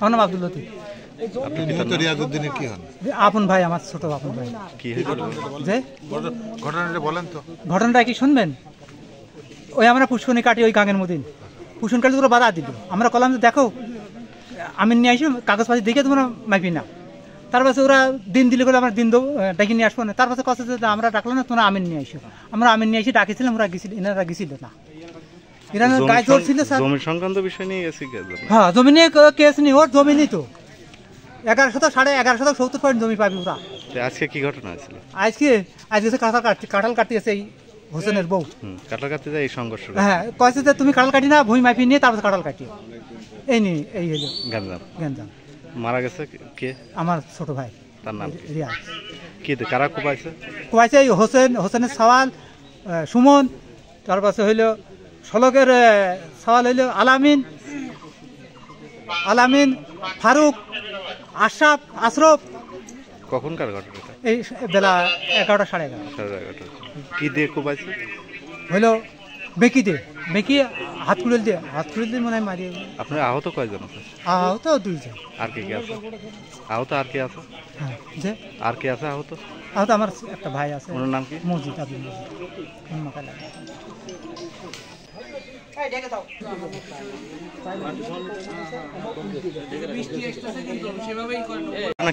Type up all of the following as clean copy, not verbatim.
আমার নাম আব্দুল লতিফ। আপন ভাই, আমার ছোট আপন ভাই। যে ঘটনাটা কি শুনবেন? ওই আমরা পুষ্করণী কাটি ওই গাঙের মদিন পুষ্করণী কাটি তোরা বাধা দিল। আমরা কলাম যে দেখো আমি নিয়ে আসি কাগজপাতি দেখে তোমরা মাইবি না। তারপরে ওরা দিন দিলে করে আমরা দিন দেবো ডাকি নিয়ে আসবো না। তারপরে কথা আমরা ডাকলাম না, তোমরা আমিন নিয়ে আসো। আমরা আমিন নিয়ে এসে ডাকিছিলাম, ওরা গেছিল, এনারা গেছিল না। এনারা গায়ে জোর ছিল স্যার, জমি সংক্রান্ত বিষয় নিয়ে গেছি। হ্যাঁ জমি নিয়ে কেস নেই, ওর জমি নেই তো 11,70 জমি পাবি ওরা। আজকে কি ঘটনা হয়েছিল? আজকে কাঁঠাল কাটতে এসে এই হোসেনের বউ কাঁঠাল কাটতে যায় এই সংঘর্ষ। হ্যাঁ কয়েছে যে তুমি কাঁঠাল কাটি না, ভূমি মাপি নিয়ে তারপর কাঁঠাল কাটি। এই নি এই হলো গ্যাঞ্জাম। মারা গেছে কে? আমার ছোট ভাই। তার নাম রিয়াজ। কি কারা কোপাইছে? এই হোসেনের সওয়াল সুমন, তারপরে হইল শলকের সওয়াল হইল আলামিন, ফারুক, আশরফ। কখনকার ঘটনা? এই বেলা 11টা, 11:30। কি দিয়ে কোপাইছে? হইল বেঁকি হাত খুলে দিয়ে মনে হয় মারিয়ে। আপনার আহত কয়জন? আহত 2 জন। আর কে আছে আহত? আর কে আছে? হ্যাঁ যে আর কে আছে আহত? আমার একটা ভাই আছে। ওনার নাম কি? মসজিদ আব্দুল মসজিদ।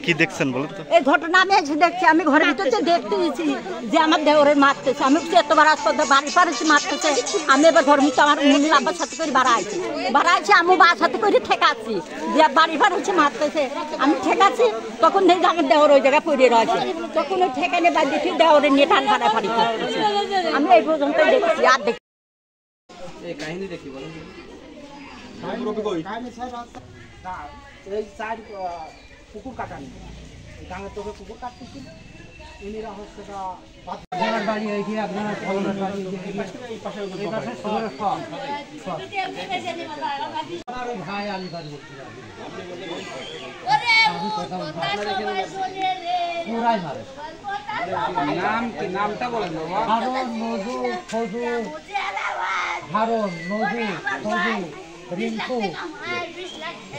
কি দেখছেন বলেন তো? এই ঘটনা আমি এসে দেখছি, আমি ঘরের ভিতরে দেখতে দিচ্ছি যে আমার দেওরের মারতেছে। আমি এতবার আসতে বাড়ি পারেছি মারতেছে। আমি এবার ঘরের ভিতরে আমার মুনির আব্বার সাথে করে বাড়াইছি আমি বার সাথে করে ঠেকাচ্ছি যে বাড়ি পারেছি মারতেছে। আমি ঠেকাচ্ছি, তখন দেখি আমার দেওর ওই জায়গায় পড়ে রয়েছে। তখন ওই ঠেকানে বা দেখি দেওরে নিয়ে টান ফাড়াফাড়ি করতেছে। আমি এই পর্যন্ত দেখছি, আর দেখি কাহিনী দেখি বলেন। এই চার পুকুর কাটানি গাঙের তোকে পুকুর কাটতেছিল। ইনিরা হচ্ছে আপনার বাড়ি হয়েছে, আপনার ভাই আলী বাড়ি নাম কি? নামটা বলেন। হারুন, নজু, ফজু, রিঙ্কু,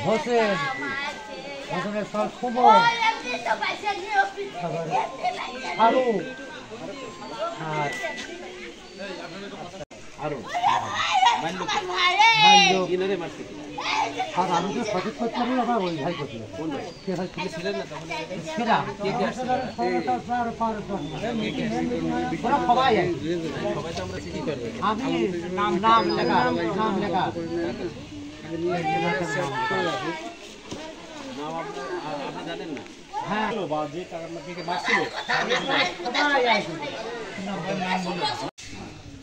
হোসেনের সব সুমন, ফারুক আর আমি তো সঠিক করতে পারি। আমার ওই ভাই করছিল ছিলেন না তখন সবাই আমি নাম লেখা হ্যাঁ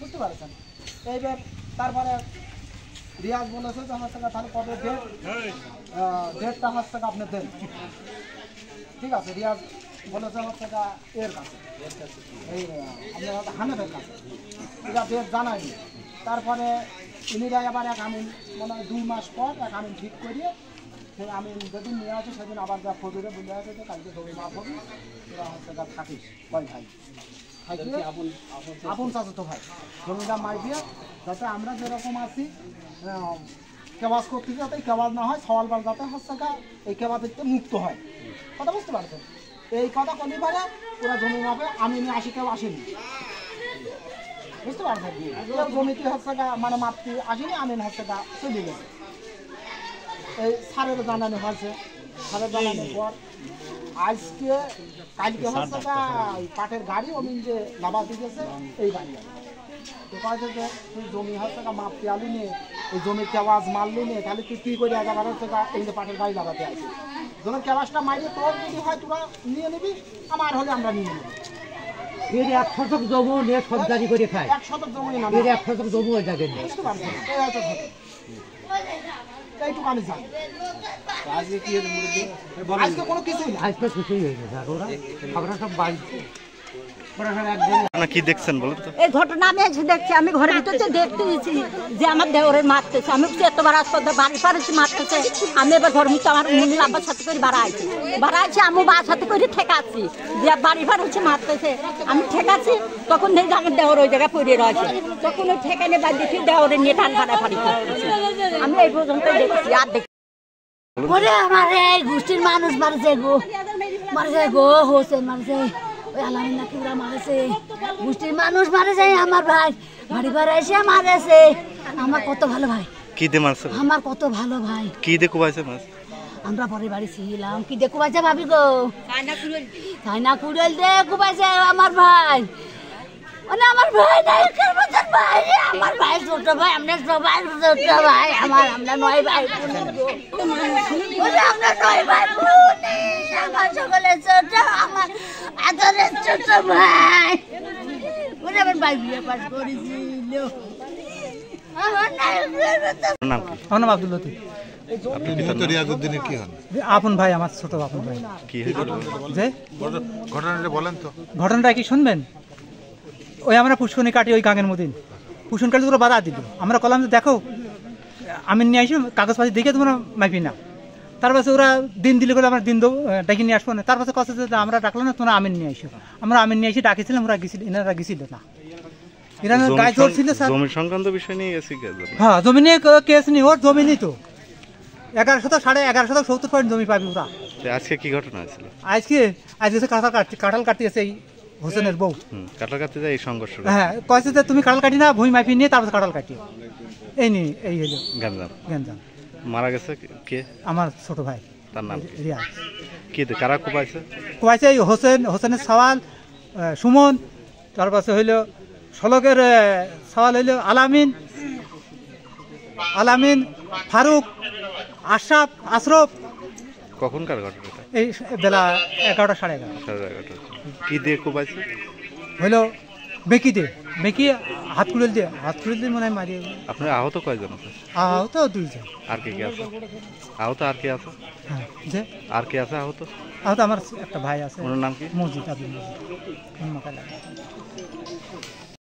বুঝতে পারছেন। এইবার তারপরে রিয়াজ বলেছে যে আমার টাকা তাহলে কবে ডেটটা হচ্ছে আপনি দেন। ঠিক আছে, রিয়াজ বলেছে আমার টাকা এর কাছে, এই আপনার হানেফের কাছে। এটা ডেট জানায়নি। তারপরে ইনিরা আবার এক আমিন মানে 2 মাস পর এক আমিন ঠিক করিয়ে সেই আমিন যেদিন নিয়ে আসে সেদিন আবার যা ফজরে বলে আছে যে কালকে জমি মাফ হবে, তোরা হচ্ছে থাকিস ভাই আপন চাচাতো ভাই জমিটা মাই দিয়ে যাতে আমরা যেরকম আছি কেওয়াজ করতে যাতে কেওয়াজ না হয়, সওয়ালবার যাতে হচ্ছে এই কেওয়াজ থেকে মুক্ত হয়। কথা বুঝতে পারছেন? এই কথা কোনি পারে ওরা জমি মাপে আমি নিয়ে আসি, কেউ আসেনি। বুঝতে পারছেন? জমিতে হচ্ছে মানে মাপতে আসেনি, আমি হচ্ছে চলে গেছে। এই সারের জানানো হয়েছে। সারের জানানোর পর কালকে হচ্ছে কাঠের গাড়ি অমিন যে লাভাতে গেছে এই বাড়ি তো কয়েছে যে তুই জমি হচ্ছে মাপতে আলু নিয়ে এই জমির কেওয়াজ মারলু নিয়ে, তাহলে তুই কী করে এগাবার হচ্ছে এই যে পাটের গাড়ি লাগাতে আসি। জমির কেওয়াজটা মারিয়ে তোর যদি হয় তোরা নিয়ে নিবি, আমার হলে আমরা নিয়ে নেব। এর 1 শতক জমি নিয়ে সব জারি করে খায়। 1 শতক জমি না, এর 1 শতক জমি হয়ে যাবে। বুঝতে পারছেন? এই হয়তো এইটুকু আমি জানি। আজকে কি হলো মুরগি? আজকে কোনো কিছুই না, আজকে কিছুই হয়নি স্যার। ওরা সব বাড়ি না কি দেখছেন বলুন তো? এই ঘটনা আমি এসে দেখছি, আমি ঘরের ভিতরে দেখতে দিয়েছি যে আমার দেওরের মারতেছে। আমি এতবার হাসপাতাল বাড়ি পারেছি মারতেছে। আমি এবার ঘরের ভিতরে আমার মুন্নির আব্বার সাথে করে বাড়াইছি আমি বাবার সাথে করে ঠেকাচ্ছি যে বাড়ি পারেছি মারতেছে। আমি ঠেকাচ্ছি, তখন দেখি আমার দেওর ওই জায়গায় পড়ে রয়েছে। তখন ওই ঠেকানে বাদ দেখি দেওরে নিয়ে টান ফাড়াফাড়ি করতেছে। আমি এই পর্যন্ত দেখছি, আর দেখি ওরে আমার এই গোষ্ঠীর মানুষ মারছে গো হোসেন মারছে, ওই আলামিন নাকি ওরা মারেছে, গোষ্ঠীর মানুষ মারেছে। আমার ভাই বাড়ি বাড়ি এসে মারেছে। আমার কত ভালো ভাই। কি দিয়ে মারছে? আমার কত ভালো ভাই। কি দিয়ে কুবাইছে মাছ? আমরা পরে বাড়ি ছিলাম, কি দিয়ে কুবাইছে ভাবি গো? চাইনা কুড়াল দিয়ে কুবাইছে আমার ভাই। মানে আমার ভাই নাই, ভাই আমার ভাই ছোট ভাই, আমরা সবাই ছোট ভাই। আমরা 9 ভাই আমরা 9 ভাই আমার সকলে ছোট, আমার আদরের ছোট ভাই। আমার ভাই বিয়ে পাস করেছিল। আপনার নাম কি? আমার নাম আব্দুল লতিফ। আপনি পিতার নাম? রিয়াজউদ্দিনের কি হন? আপন ভাই, আমার ছোট আপন ভাই। কি হয়েছিল? যে ঘটনাটা বলেন তো। ঘটনাটা কি শুনবেন? ওই আমরা পুষ্করণী কাটি ওই কাকের মদিন পুষ্করণী কাটি তোরা বাধা দিল। আমরা কলাম যে দেখো আমি নিয়ে আসি কাগজপাতি দেখে তোমরা মাইপি না। তারপরে ওরা দিন দিলে করে আমরা দিন ডাকি নিয়ে আসবো না। তারপরে কথা যে আমরা ডাকলো না, তোমরা আমিন নিয়ে আসো। আমরা আমিন নিয়ে এসে ডাকিছিলাম, ওরা গেছিল, এনারা গেছিল না। এনারা গায়ে জোর ছিল স্যার। জমি সংক্রান্ত বিষয় নিয়ে গেছি। হ্যাঁ, জমি নিয়ে কেস নেই, ওর জমি নেই তো। 11 শতক 11.5 70% জমি পাবি ওরা। আজকে কি ঘটনা হয়েছিল? আজকে কাঁঠাল কাটতেছে এই হোসেনের বউ। কাঁঠাল কাটতে যায় এই সংঘর্ষ। হ্যাঁ, কয়েছে যে তুমি কাঁঠাল কাটি না, ভুঁই মাইপি নিয়ে তারপর কাঁঠাল কাটিও। এই নিয়ে এই হলো গ্যাঞ্জাম। মারা গেছে কে? আমার ছোট ভাই। তার নাম কি? রিয়াজ। কি কারা কুবাইছে? কুবাইছে এই হোসেনের সওয়াল, সুমন, তারপরে হইল শলকের সওয়াল হইল আলামিন, ফারুক, আশরাফ, আশরফ। কখনকার ঘটনাটা? এই বেলা 11টা 11:30। 11:30। কি দিয়ে কুবাইছে? হইল বেঁকি হাত কুড়েল দিয়ে মনে হয় মারিয়ে। আপনার আহত কয়জন আছে? আহত 2 জন। আর কে আছে আহত? আর কে আছে? হ্যাঁ, যে আর কে আছে আহত? আহত আমার একটা ভাই আছে। ওনার নাম কি? মসজিদ আব্দুল মসজিদ।